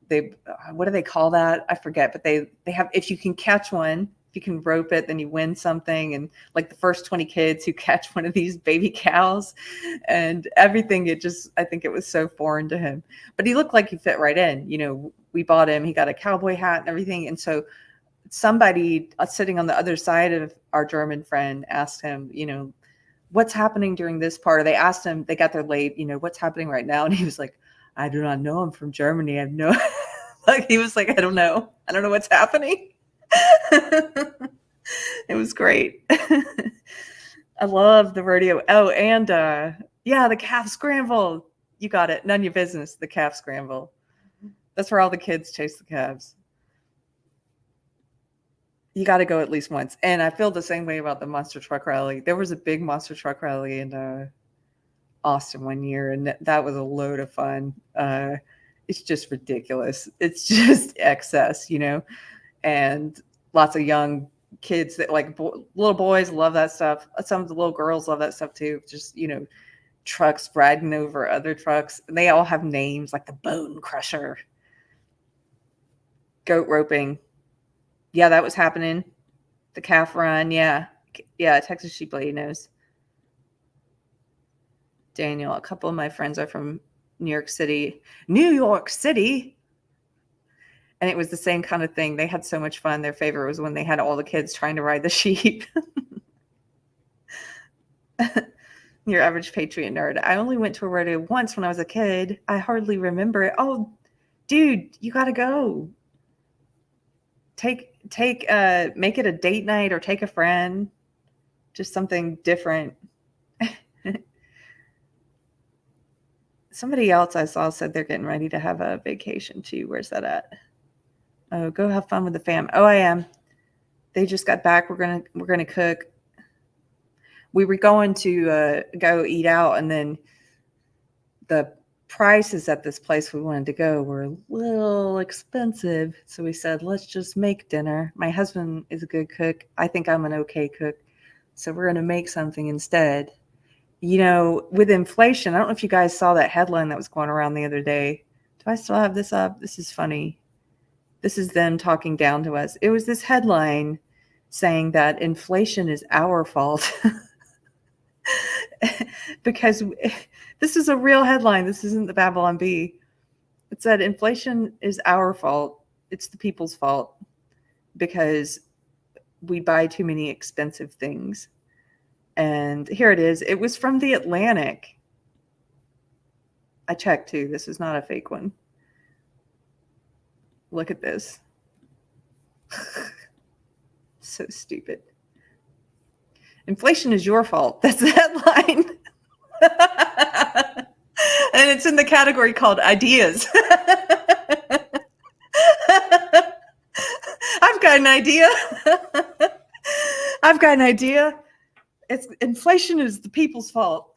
They what do they call that? I forget, but they have, if you can catch one, if you can rope it, then you win something. And like the first 20 kids who catch one of these baby cows and everything, I think it was so foreign to him, but he looked like he fit right in. We bought him, he got a cowboy hat and everything. And so somebody sitting on the other side of our German friend asked him, what's happening during this part? Or they asked him, they got there late, what's happening right now? And he was like, I do not know. I'm from Germany. I have no, like, he was like, I don't know what's happening. It was great. I love the rodeo. Oh, and the calf scramble. You got it. None of your business. The calf scramble. That's where all the kids chase the calves. You got to go at least once. And I feel the same way about the monster truck rally. There was a big monster truck rally in Austin one year, and that was a load of fun. It's just ridiculous. It's just excess, and lots of young kids that like little boys love that stuff. Some of the little girls love that stuff too. Just, trucks riding over other trucks. And they all have names like the Bone Crusher, goat roping. Yeah, that was happening. The calf run. Yeah. Texas Sheep Lady knows. Daniel, a couple of my friends are from New York City. And it was the same kind of thing. They had so much fun. Their favorite was when they had all the kids trying to ride the sheep. Your average patriot nerd. I only went to a rodeo once when I was a kid. I hardly remember it. Oh, dude, you got to go. Make it a date night or take a friend. Just something different. Somebody else I saw said they're getting ready to have a vacation too. Where's that at? Oh, go have fun with the fam. Oh, I am. They just got back. We're gonna cook. We were going to go eat out, and then the prices at this place we wanted to go were a little expensive. So we said, let's just make dinner. My husband is a good cook. I think I'm an okay cook. So we're gonna make something instead. With inflation, I don't know if you guys saw that headline that was going around the other day. Do I still have this up? This is funny. This is them talking down to us. It was this headline saying that inflation is our fault. Because this is a real headline. This isn't the Babylon Bee. It said inflation is our fault. It's the people's fault because we buy too many expensive things. And here it is. It was from The Atlantic. I checked too. This is not a fake one. Look at this. So stupid. Inflation is your fault. That's the headline. And it's in the category called ideas. I've got an idea. It's inflation is the people's fault.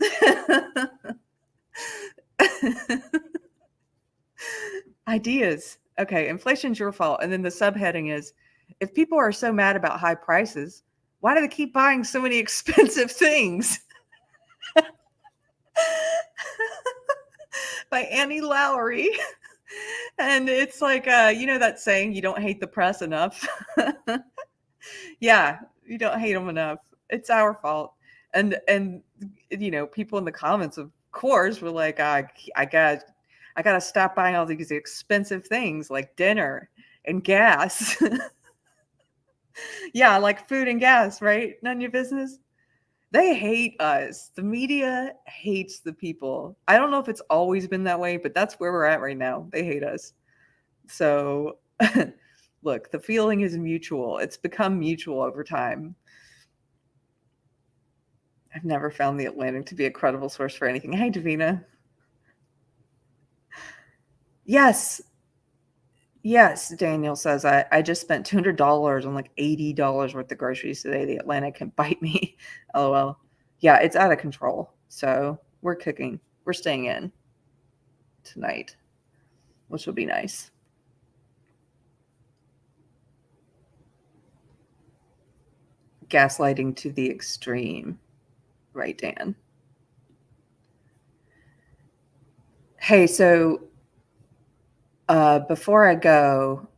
Ideas. Okay, inflation's your fault. And then the subheading is, if people are so mad about high prices, why do they keep buying so many expensive things? By Annie Lowry. And it's like, that saying, you don't hate the press enough. Yeah, you don't hate them enough. It's our fault. And people in the comments, of course, were like, I gotta stop buying all these expensive things like dinner and gas. Yeah, like food and gas, right? None of your business. They hate us. The media hates the people. I don't know if it's always been that way, but that's where we're at right now. They hate us. So look, the feeling is mutual. It's become mutual over time. I've never found The Atlantic to be a credible source for anything. Hey, Davina. Yes, Daniel says, I just spent $200 on like $80 worth of groceries today. The Atlantic can bite me. LOL. Yeah, it's out of control. So we're cooking. We're staying in tonight, which will be nice. gaslighting to the extreme. Right, Dan? Hey, so before I go,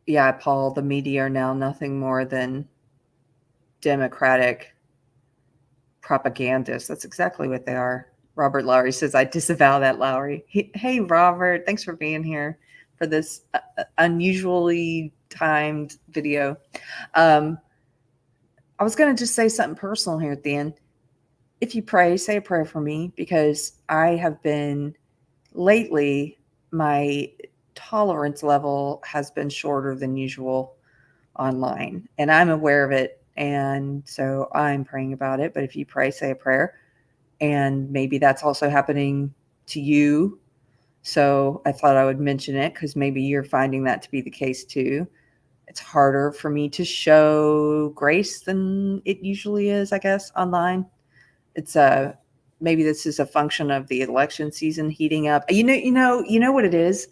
yeah, Paul, the media are now nothing more than Democratic propagandists. That's exactly what they are. Robert Lowry says, I disavow that, Lowry. Hey, Robert, thanks for being here for this unusually timed video. I was going to just say something personal here at the end. If you pray, say a prayer for me, because I have been lately, my tolerance level has been shorter than usual online, and I'm aware of it. And so I'm praying about it. But if you pray, say a prayer. And maybe that's also happening to you. So I thought I would mention it because maybe you're finding that to be the case too. It's harder for me to show grace than it usually is, I guess, online. It's maybe this is a function of the election season heating up. You know what it is?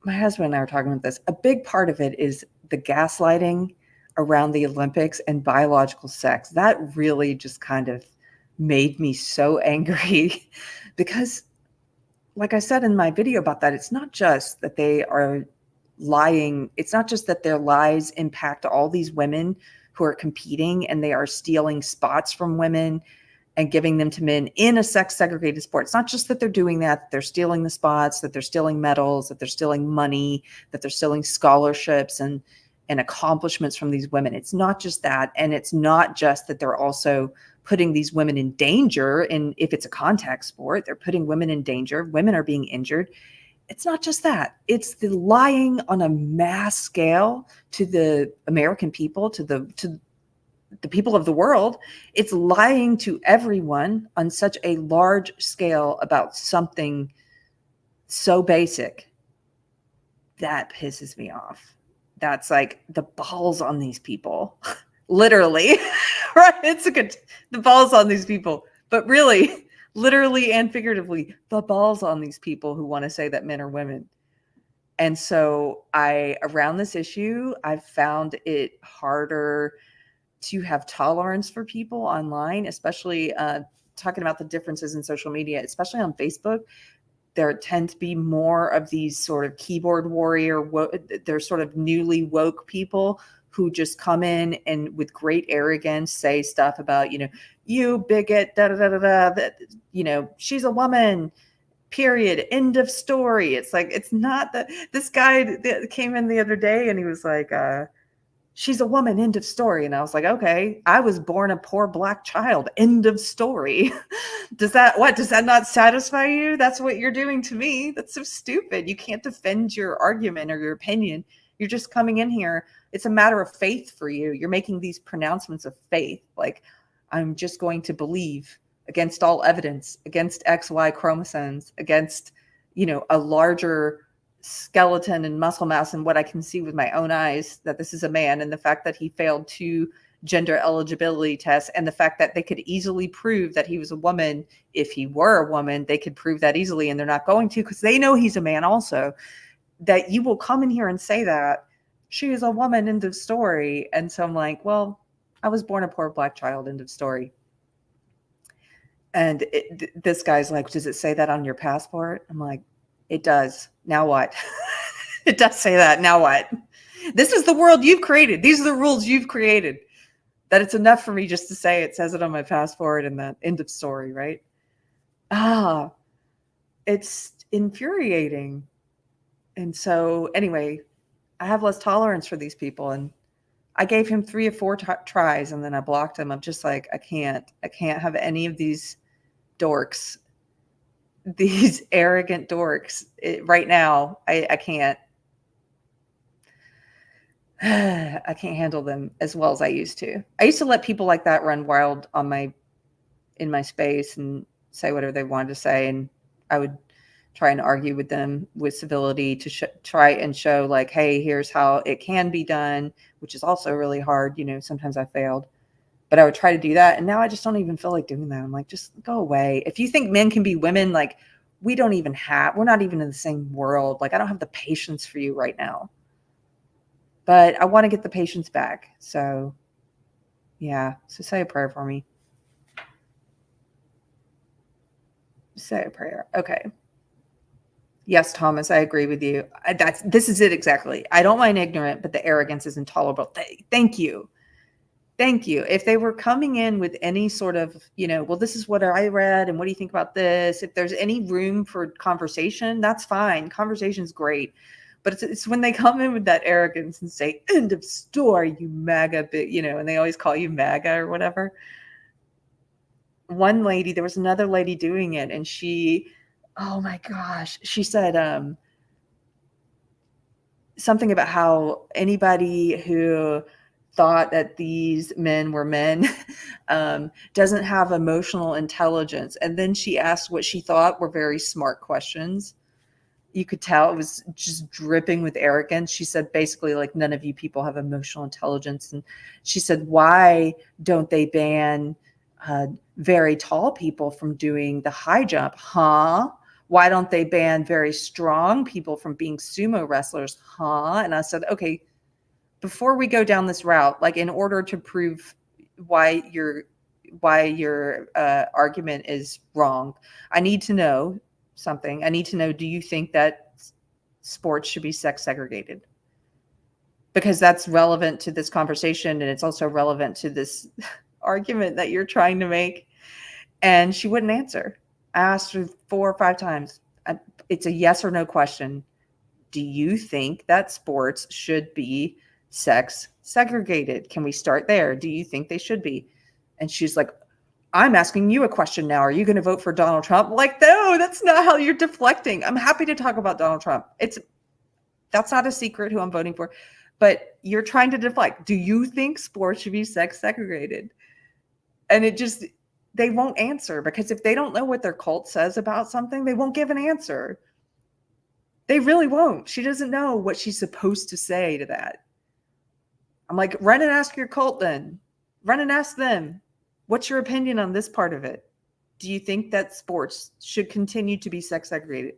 My husband and I were talking about this. A big part of it is the gaslighting around the Olympics and biological sex. That really just kind of made me so angry because, like I said in my video about that, it's not just that they are lying. It's not just that their lies impact all these women who are competing and they are stealing spots from women and giving them to men in a sex segregated sport. It's not just that they're doing that they're stealing the spots, that they're stealing medals, that they're stealing money, that they're stealing scholarships and accomplishments from these women. It's not just that. And it's not just that they're also putting these women in danger. And if it's a contact sport, they're putting women in danger. Women are being injured. It's not just that. It's the lying on a mass scale to the American people, to the people of the world. It's lying to everyone on such a large scale about something so basic. That pisses me off. That's like the balls on these people. Literally, right? The balls on these people, but really, literally and figuratively, the balls on these people who want to say that men are women. And so around this issue, I've found it harder to have tolerance for people online, especially talking about the differences in social media, especially on Facebook. There tend to be more of these sort of keyboard warrior, they're sort of newly woke people who just come in and with great arrogance say stuff about, you bigot, da da da da da, that, she's a woman, period, end of story. It's like, it's not that. This guy that came in the other day and he was like, she's a woman, end of story. And I was like, okay, I was born a poor Black child, end of story. Does that not satisfy you? That's what you're doing to me. That's so stupid. You can't defend your argument or your opinion. You're just coming in here. It's a matter of faith for you. You're making these pronouncements of faith. Like, I'm just going to believe against all evidence, against XY chromosomes, against, a larger skeleton and muscle mass and what I can see with my own eyes, that this is a man, and the fact that he failed 2 gender eligibility tests, and the fact that they could easily prove that he was a woman. If he were a woman, they could prove that easily, and they're not going to because they know he's a man also. That you will come in here and say that she is a woman, end of story. And so I'm like, well, I was born a poor Black child, end of story. And this guy's like, does it say that on your passport? I'm like, it does. Now what? It does say that. Now what? This is the world you've created. These are the rules you've created. That it's enough for me just to say it says it on my passport and that end of story, right? It's infuriating. And so anyway, I have less tolerance for these people. And I gave him 3 or 4 tries and then I blocked him. I'm just like, I can't have any of these dorks, these arrogant dorks right now. I can't. I can't handle them as well as I used to. I used to let people like that run wild in my space and say whatever they wanted to say. And I would try and argue with them with civility to try and show like, hey, here's how it can be done, which is also really hard. Sometimes I failed, but I would try to do that. And now I just don't even feel like doing that. I'm like, just go away. If you think men can be women, like we're not even in the same world. Like I don't have the patience for you right now, but I want to get the patience back. So Yeah. So say a prayer for me. Say a prayer. Okay. Yes, Thomas, I agree with you. This is it exactly. I don't mind ignorant, but the arrogance is intolerable. Thank you. Thank you. If they were coming in with any sort of, well, this is what I read, and what do you think about this? If there's any room for conversation, that's fine. Conversation's great. But it's when they come in with that arrogance and say, end of story, you MAGA, and they always call you MAGA or whatever. There was another lady doing it, and she, oh my gosh, she said something about how anybody who thought that these men were men doesn't have emotional intelligence. And then she asked what she thought were very smart questions. You could tell it was just dripping with arrogance. She said basically, like, none of you people have emotional intelligence. And she said, why don't they ban very tall people from doing the high jump? Huh? Why don't they ban very strong people from being sumo wrestlers? Huh? And I said, okay, before we go down this route, like, in order to prove why your argument is wrong, I need to know something. I need to know, do you think that sports should be sex segregated? Because that's relevant to this conversation, and it's also relevant to this argument that you're trying to make. And she wouldn't answer. I asked her 4 or 5 times. It's a yes or no question. Do you think that sports should be sex segregated? Can we start there? Do you think they should be? And she's like, I'm asking you a question now. Are you going to vote for Donald Trump? Like, no, that's not how you're deflecting. I'm happy to talk about Donald Trump. That's not a secret who I'm voting for. But you're trying to deflect. Do you think sports should be sex segregated? And they won't answer, because if they don't know what their cult says about something, they won't give an answer. They really won't. She doesn't know what she's supposed to say to that. I'm like, run and ask your cult then. Run and ask them. What's your opinion on this part of it? Do you think that sports should continue to be sex segregated?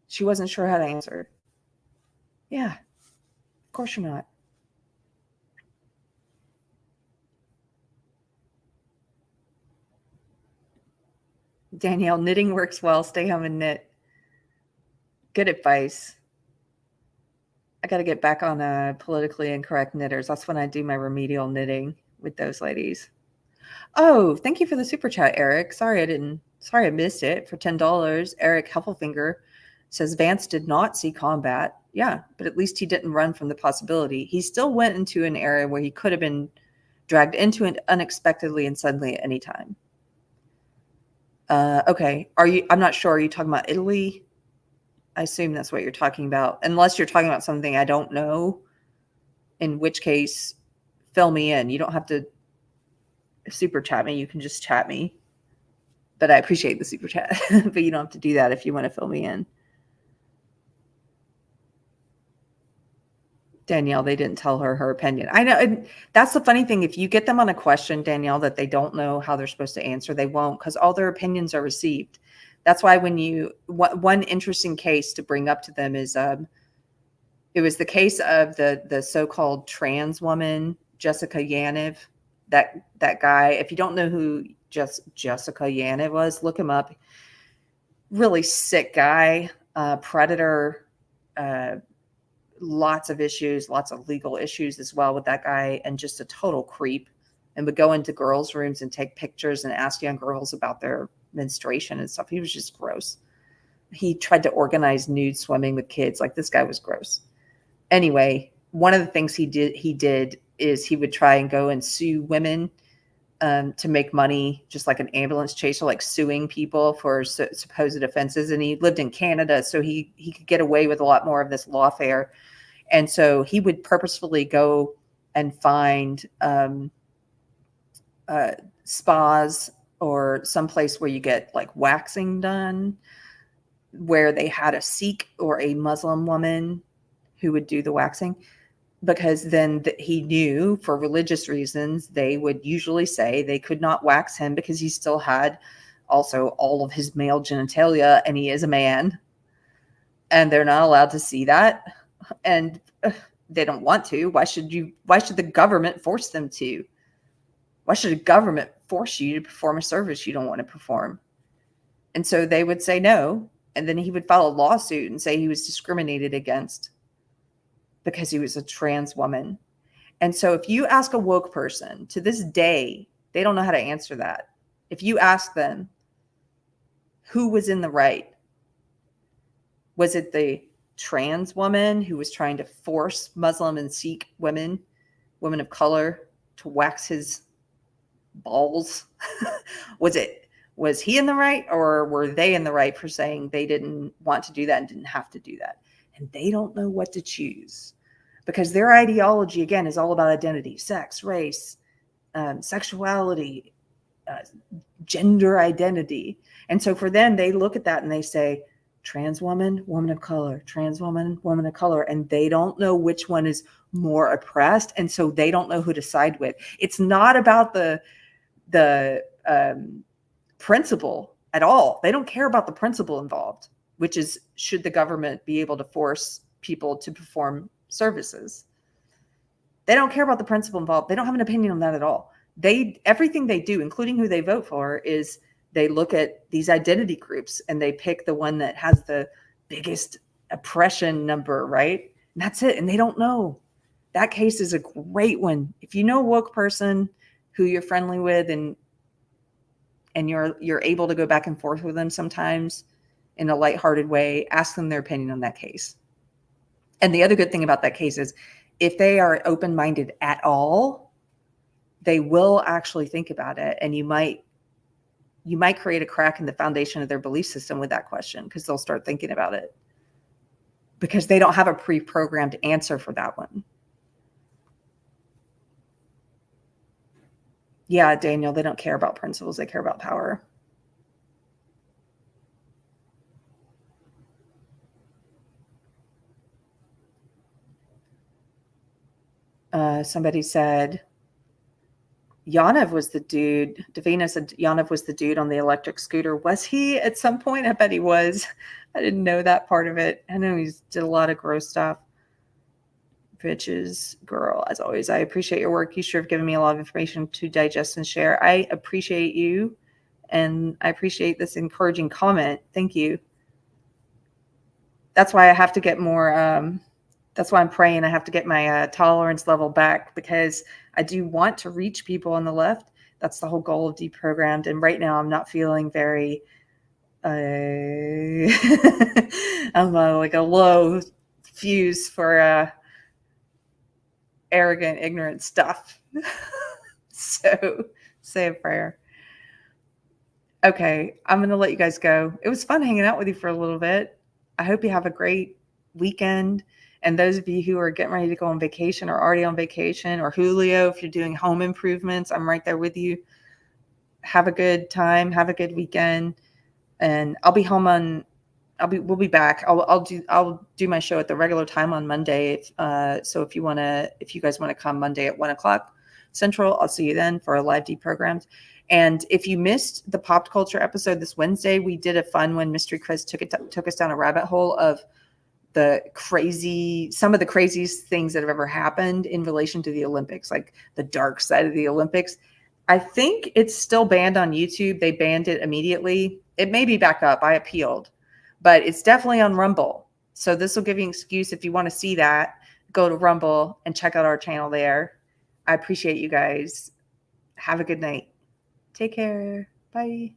She wasn't sure how to answer. Yeah, of course you're not. Danielle, knitting works well. Stay home and knit. Good advice. I got to get back on politically incorrect knitters. That's when I do my remedial knitting with those ladies. Oh, thank you for the super chat, Eric. Sorry I missed it. For $10, Eric Heffelfinger says Vance did not see combat. Yeah, but at least he didn't run from the possibility. He still went into an area where he could have been dragged into it unexpectedly and suddenly at any time. Okay. I'm not sure. Are you talking about Italy? I assume that's what you're talking about, unless you're talking about something I don't know, in which case, fill me in. You don't have to super chat me. You can just chat me. But I appreciate the super chat. But you don't have to do that if you want to fill me in. Danielle, they didn't tell her opinion. I know. And that's the funny thing. If you get them on a question, Danielle, that they don't know how they're supposed to answer, they won't, because all their opinions are received. That's why one interesting case to bring up to them is it was the case of the so-called trans woman, Jessica Yaniv, that guy. If you don't know who Jessica Yaniv was, look him up. Really sick guy, predator, lots of issues, lots of legal issues as well with that guy, and just a total creep, and would go into girls' rooms and take pictures and ask young girls about their menstruation and stuff. He was just gross. He tried to organize nude swimming with kids. Like, this guy was gross. Anyway, one of the things he did is he would try and go and sue women to make money, just like an ambulance chaser, like suing people for supposed offenses. And he lived in Canada, so he could get away with a lot more of this lawfare. And so he would purposefully go and find spas or someplace where you get like waxing done, where they had a Sikh or a Muslim woman who would do the waxing, because then he knew for religious reasons, they would usually say they could not wax him because he still had also all of his male genitalia, and he is a man, and they're not allowed to see that. And they don't want to. Why should the government force them to? Why should a government force you to perform a service you don't want to perform? And so they would say no. And then he would file a lawsuit and say he was discriminated against because he was a trans woman. And so if you ask a woke person to this day, they don't know how to answer that. If you ask them, who was in the right? Was it the trans woman who was trying to force Muslim and Sikh women of color, to wax his balls? Was he in the right, or were they in the right for saying they didn't want to do that and didn't have to do that? And they don't know what to choose, because their ideology, again, is all about identity, sex, race, sexuality, gender identity. And so for them, they look at that and they say, trans woman, woman of color, trans woman, woman of color. And they don't know which one is more oppressed. And so they don't know who to side with. It's not about the principle at all. They don't care about the principle involved, which is, should the government be able to force people to perform services? They don't care about the principle involved. They don't have an opinion on that at all. Everything they do, including who they vote for, is they look at these identity groups and they pick the one that has the biggest oppression number, right? And that's it. And they don't know. That case is a great one. If you know a woke person who you're friendly with and you're able to go back and forth with them sometimes in a lighthearted way, ask them their opinion on that case. And the other good thing about that case is, if they are open-minded at all, they will actually think about it. And you might create a crack in the foundation of their belief system with that question, because they'll start thinking about it, because they don't have a pre-programmed answer for that one. Yeah, Daniel, they don't care about principles. They care about power. Somebody said Yaniv was the dude. Davina said Yaniv was the dude on the electric scooter. Was he at some point? I bet he was. I didn't know that part of it. I know he did a lot of gross stuff. Bitches, girl, as always, I appreciate your work. You sure have given me a lot of information to digest and share. I appreciate you, and I appreciate this encouraging comment. Thank you. That's why I have to get more, that's why I'm praying I have to get my tolerance level back, because I do want to reach people on the left. That's the whole goal of Deprogrammed. And right now I'm not feeling very, I'm like a low fuse for arrogant, ignorant stuff. So say a prayer. Okay, I'm going to let you guys go. It was fun hanging out with you for a little bit. I hope you have a great weekend. And those of you who are getting ready to go on vacation or already on vacation, or Julio, if you're doing home improvements, I'm right there with you. Have a good time. Have a good weekend. And I'll be home on, we'll be back. I'll do my show at the regular time on Monday. So if you guys want to come Monday at 1:00 Central, I'll see you then for a live Deprogrammed. And if you missed the pop culture episode this Wednesday, we did a fun one. Mystery Chris took us down a rabbit hole of some of the craziest things that have ever happened in relation to the Olympics, like the dark side of the Olympics. I think it's still banned on YouTube. They banned it immediately. It may be back up. I appealed, but it's definitely on Rumble. So this will give you an excuse. If you want to see that, go to Rumble and check out our channel there. I appreciate you guys. Have a good night. Take care. Bye.